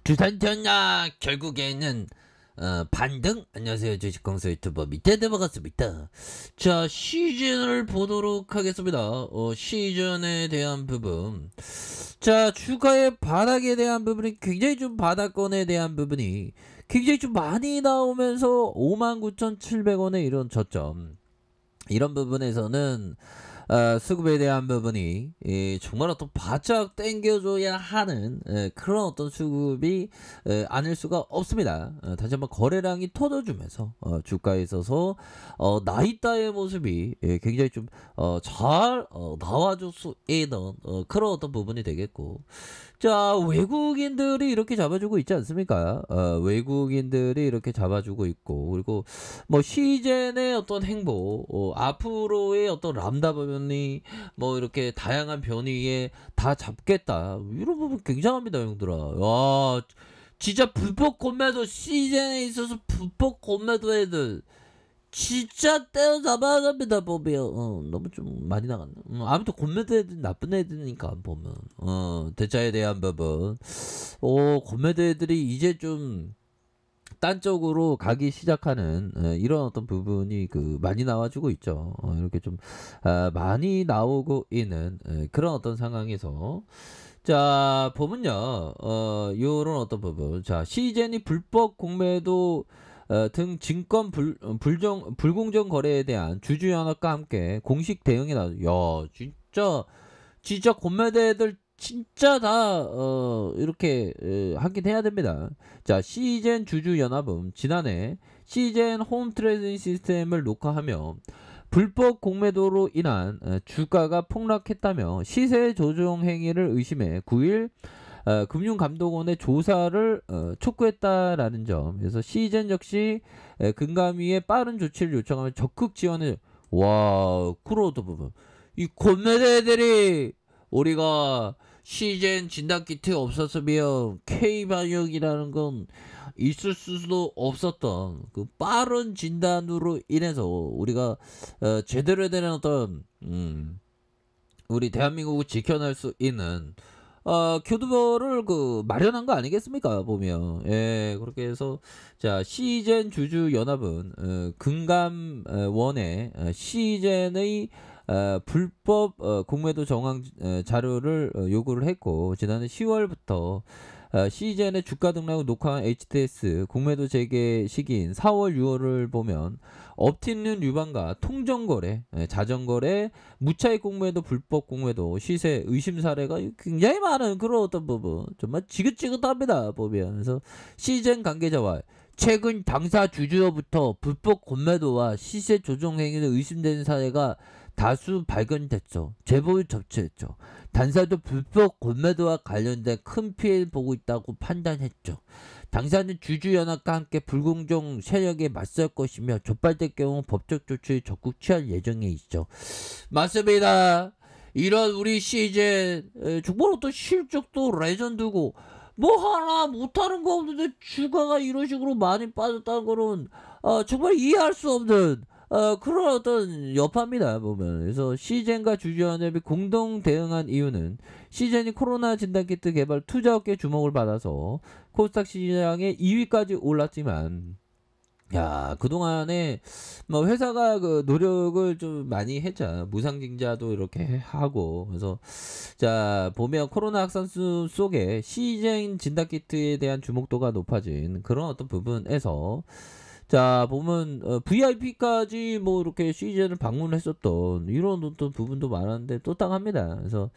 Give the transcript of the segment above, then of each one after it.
두산전야 결국에는 반등. 안녕하세요, 주식공수 유튜버 밑에드 반갑습니다. 자, 시즌을 보도록 하겠습니다. 시즌에 대한 부분. 자, 주가의 바닥에 대한 부분이 굉장히 좀 바닥권에 대한 부분이 굉장히 좀 많이 나오면서 59,700원의 이런 저점, 이런 부분에서는 수급에 대한 부분이 정말 어떤 바짝 당겨줘야 하는 그런 어떤 수급이 아닐 수가 없습니다. 다시 한번 거래량이 터져주면서 주가에 있어서 나이따의 모습이 굉장히 좀 잘 나와줄 수 있는 그런 어떤 부분이 되겠고, 자, 외국인들이 이렇게 잡아주고 있지 않습니까? 외국인들이 이렇게 잡아주고 있고, 그리고 뭐 시젠의 어떤 행보, 앞으로의 어떤 람다 변이, 뭐 이렇게 다양한 변이에 다 잡겠다, 이런 부분 굉장합니다, 형들아. 와, 진짜 불법 공매도, 시즌에 있어서 불법 공매도 애들 진짜 때려잡아야 합니다, 보면. 너무 좀 많이 나갔나. 아무튼 공매도 애들 나쁜 애들이니까 보면 대차에 대한 부분, 공매도 애들이 이제 좀 딴 쪽으로 가기 시작하는 이런 어떤 부분이 많이 나와주고 있죠. 이렇게 좀 많이 나오고 있는 그런 어떤 상황에서, 자, 보면요, 요런 어떤 부분, 자, 시젠이 불법 공매도 등 증권 불공정 거래에 대한 주주연합과 함께 공식 대응이 나와. 야, 진짜 공매대들 진짜 다 이렇게 하긴 해야 됩니다. 자, 시젠 주주연합은 지난해 시젠 홈 트레이딩 시스템을 녹화하며 불법 공매도로 인한 주가가 폭락했다며 시세 조정 행위를 의심해 9일 금융감독원의 조사를 촉구했다라는 점. 그래서 시젠 역시 금감위에 빠른 조치를 요청하며 적극 지원을. 와, 크로드 부분, 이 공매대들이 우리가 시젠 진단키트 없었으면 K방역이라는 건 있을 수도 없었던 그 빠른 진단으로 인해서 우리가 제대로 된 어떤 우리 대한민국을 지켜낼 수 있는 교두보를 마련한 거 아니겠습니까, 보면. 예, 그렇게 해서, 자, 시젠 주주 연합은 금감원의 시젠의 불법 공매도 정황 자료를 요구를 했고, 지난해 10월부터 시젠의 주가 등락을 녹화한 HTS 공매도 재개 시기인 4월, 6월을 보면 업티는 유방과 통정거래, 자전거래, 무차익 공매도, 불법 공매도, 시세 의심 사례가 굉장히 많은 그런 어떤 부분, 정말 지긋지긋합니다, 보면. 그래서 시젠 관계자와 최근 당사 주주로부터 불법 공매도와 시세 조정 행위를 의심되는 사례가 다수 발견됐죠. 제보를 접수했죠. 당사도 불법 공매도와 관련된 큰 피해를 보고 있다고 판단했죠. 당사는 주주연합과 함께 불공정 세력에 맞설 것이며 촉발될 경우 법적 조치를 적극 취할 예정에 있죠. 맞습니다. 이런 우리 시즌 정말 어떤 실적도 레전드고 뭐 하나 못하는 거 없는데 주가가 이런 식으로 많이 빠졌다는 거는 정말 이해할 수 없는 그런 어떤 여파입니다, 보면. 그래서 시젠과 주주연합이 공동 대응한 이유는 시젠이 코로나 진단키트 개발 투자업계 주목을 받아서 코스닥 시장에 2위까지 올랐지만, 야, 그동안에 뭐 회사가 노력을 좀 많이 했죠. 무상증자도 이렇게 하고. 그래서, 자, 보면 코로나 확산수 속에 시젠 진단키트에 대한 주목도가 높아진 그런 어떤 부분에서, 자, 보면 VIP까지 뭐 이렇게 시즌을 방문했었던 이런 어떤 부분도 많았는데 또 땅합니다. 그래서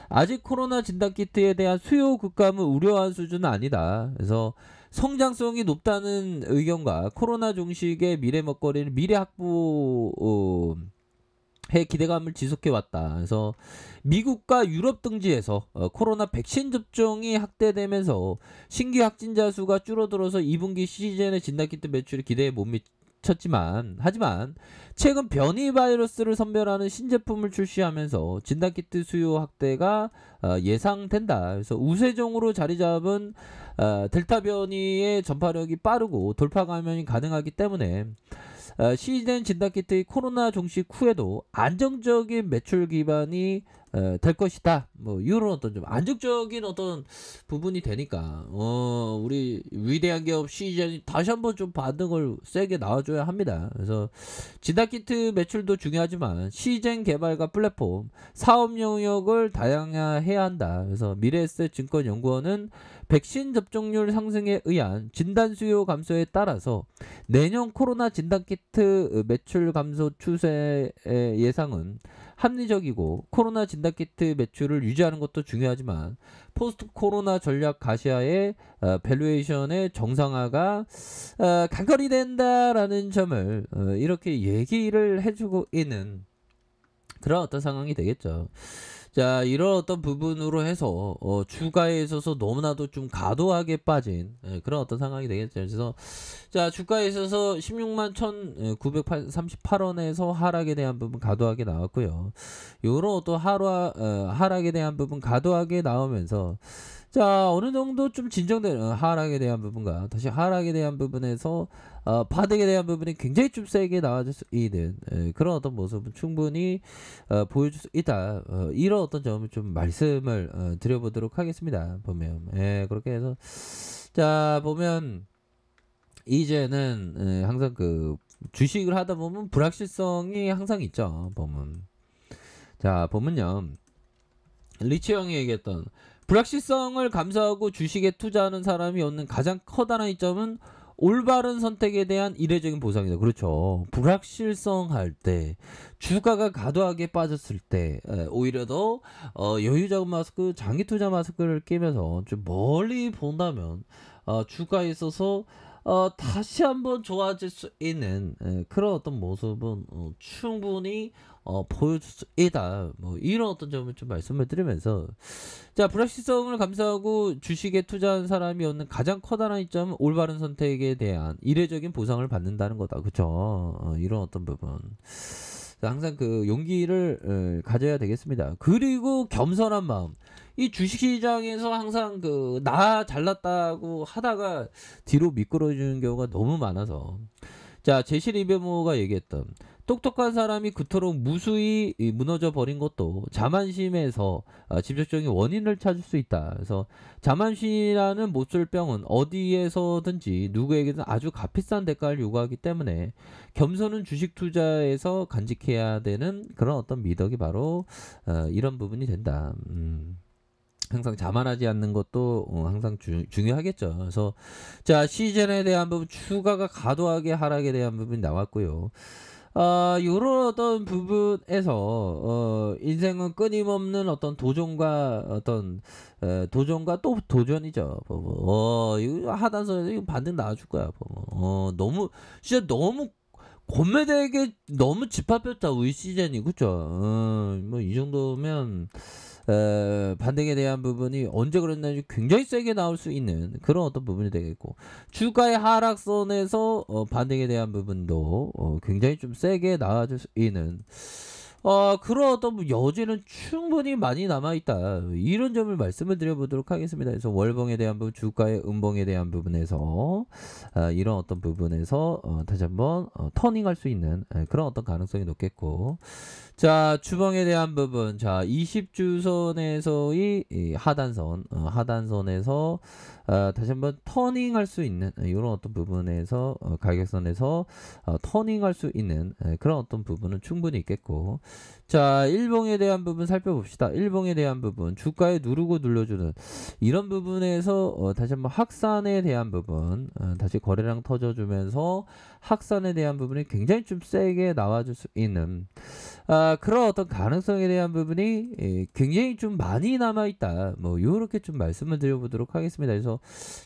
아직 코로나 진단키트에 대한 수요 급감을 우려한 수준은 아니다. 그래서 성장성이 높다는 의견과 코로나 종식의 미래 먹거리를 미래 확보 해 기대감을 지속해왔다. 그래서 미국과 유럽 등지에서 코로나 백신 접종이 확대되면서 신규 확진자 수가 줄어들어서 2분기 시즌의 진단키트 매출이 기대에 못 미쳤지만, 하지만 최근 변이 바이러스를 선별하는 신제품을 출시하면서 진단키트 수요 확대가 예상된다. 그래서 우세종으로 자리 잡은 델타 변이의 전파력이 빠르고 돌파 감염이 가능하기 때문에 시즌 진단키트의 코로나 종식 후에도 안정적인 매출 기반이 될 것이다. 뭐 이런 어떤 좀 안정적인 어떤 부분이 되니까 우리 위대한 기업 시즌이 다시 한번 좀 반등을 세게 나와줘야 합니다. 그래서 진단키트 매출도 중요하지만 시젠 개발과 플랫폼 사업 영역을 다양화해야 한다. 그래서 미래에셋증권연구원은 백신 접종률 상승에 의한 진단 수요 감소에 따라서 내년 코로나 진단키트 매출 감소 추세 예상은 합리적이고 코로나 진단키트 매출을 유지하는 것도 중요하지만 포스트 코로나 전략 가시화의 밸류에이션의 정상화가 간절히 된다라는 점을 이렇게 얘기를 해주고 있는 그런 어떤 상황이 되겠죠. 자, 이런 어떤 부분으로 해서 주가에 있어서 너무나도 좀 과도하게 빠진 그런 어떤 상황이 되겠죠. 그래서 자, 주가에 있어서 16만 1,938원에서 하락에 대한 부분 과도하게 나왔고요. 요런 어떤 하락에 대한 부분 과도하게 나오면서 자, 어느 정도 좀 진정되는 하락에 대한 부분과 다시 하락에 대한 부분에서 바닥에 대한 부분이 굉장히 좀 세게 나와줄 수 있는 그런 어떤 모습은 충분히 보여줄 수 있다. 이런 어떤 점을 좀 말씀을 드려보도록 하겠습니다. 보면 그렇게 해서 자 보면 이제는 항상 그 주식을 하다 보면 불확실성이 항상 있죠. 보면 자 보면요 리치 형이 얘기했던 불확실성을 감수하고 주식에 투자하는 사람이 얻는 가장 커다란 이점은 올바른 선택에 대한 이례적인 보상이다. 그렇죠. 불확실성 할 때, 주가가 과도하게 빠졌을 때, 오히려 더 여유자금 마스크, 장기 투자 마스크를 끼면서 좀 멀리 본다면 주가에 있어서 다시 한번 좋아질 수 있는 그런 어떤 모습은 충분히 보여줄 수 있다. 뭐 이런 어떤 점을 좀 말씀을 드리면서 자 불확실성을 감수하고 주식에 투자한 사람이 얻는 가장 커다란 이점은 올바른 선택에 대한 이례적인 보상을 받는다는 거다. 그쵸? 이런 어떤 부분. 항상 그 용기를 가져야 되겠습니다. 그리고 겸손한 마음. 이 주식시장에서 항상 그 나 잘났다고 하다가 뒤로 미끄러지는 경우가 너무 많아서 자 제시 리베모가 얘기했던 똑똑한 사람이 그토록 무수히 무너져 버린 것도 자만심에서 직접적인 원인을 찾을 수 있다. 그래서 자만심이라는 못쏠병은 어디에서든지 누구에게든 아주 값비싼 대가를 요구하기 때문에 겸손은 주식 투자에서 간직해야 되는 그런 어떤 미덕이 바로 이런 부분이 된다. 항상 자만하지 않는 것도 항상 중요하겠죠. 그래서 자 시즌에 대한 부분 추가가 과도하게 하락에 대한 부분이 나왔고요. 요런 어떤 부분에서 인생은 끊임없는 어떤 도전과 어떤 도전과 또 도전이죠. 이거 하단선에서 이거 반등 나와줄 거야. 너무 진짜 너무 고매되게 너무 집합했다 우리 시즌이 그죠? 뭐 이 정도면 반등에 대한 부분이 언제 그랬는지 굉장히 세게 나올 수 있는 그런 어떤 부분이 되겠고 주가의 하락선에서 반등에 대한 부분도 굉장히 좀 세게 나와줄 수 있는 그런 어떤 여지는 충분히 많이 남아있다. 이런 점을 말씀을 드려보도록 하겠습니다. 그래서 월봉에 대한 부분, 주가의 음봉에 대한 부분에서 이런 어떤 부분에서 다시 한번 터닝할 수 있는 그런 어떤 가능성이 높겠고 자 주봉에 대한 부분 자 20주선에서의 하단선 하단선에서 다시 한번 터닝할 수 있는 이런 어떤 부분에서 가격선에서 터닝할 수 있는 그런 어떤 부분은 충분히 있겠고 자 일봉에 대한 부분 살펴봅시다. 일봉에 대한 부분 주가에 누르고 눌러주는 이런 부분에서 다시 한번 확산에 대한 부분 다시 거래량 터져주면서 확산에 대한 부분이 굉장히 좀 세게 나와줄 수 있는 그런 어떤 가능성에 대한 부분이 굉장히 좀 많이 남아있다. 뭐 이렇게 좀 말씀을 드려보도록 하겠습니다. 그래서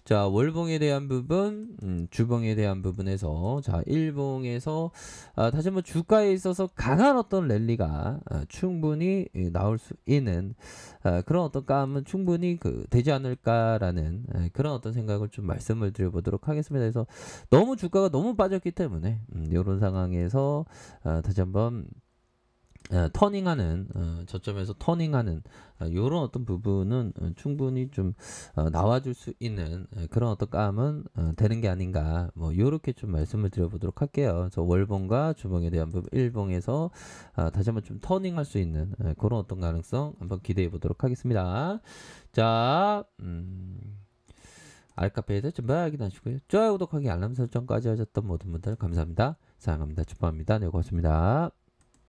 자 월봉에 대한 부분 주봉에 대한 부분에서 자 일봉에서 다시 한번 주가에 있어서 강한 어떤 랠리가 충분히 나올 수 있는 그런 어떤 감은 충분히 되지 않을까라는 그런 어떤 생각을 좀 말씀을 드려보도록 하겠습니다. 그래서 너무 주가가 너무 빠졌기 때문에 이런 상황에서 다시 한번 터닝하는 저점에서 터닝하는 요런 어떤 부분은 충분히 좀 나와줄 수 있는 그런 어떤 감은 되는 게 아닌가 뭐 요렇게 좀 말씀을 드려보도록 할게요. 그래서 월봉과 주봉에 대한 부분 일봉에서 다시 한번 좀 터닝할 수 있는 그런 어떤 가능성 한번 기대해 보도록 하겠습니다. 자, 알카페에서 좀 확인하시고요. 좋아요, 구독하기, 알람 설정까지 하셨던 모든 분들 감사합니다. 사랑합니다. 축복합니다. 네, 고맙습니다.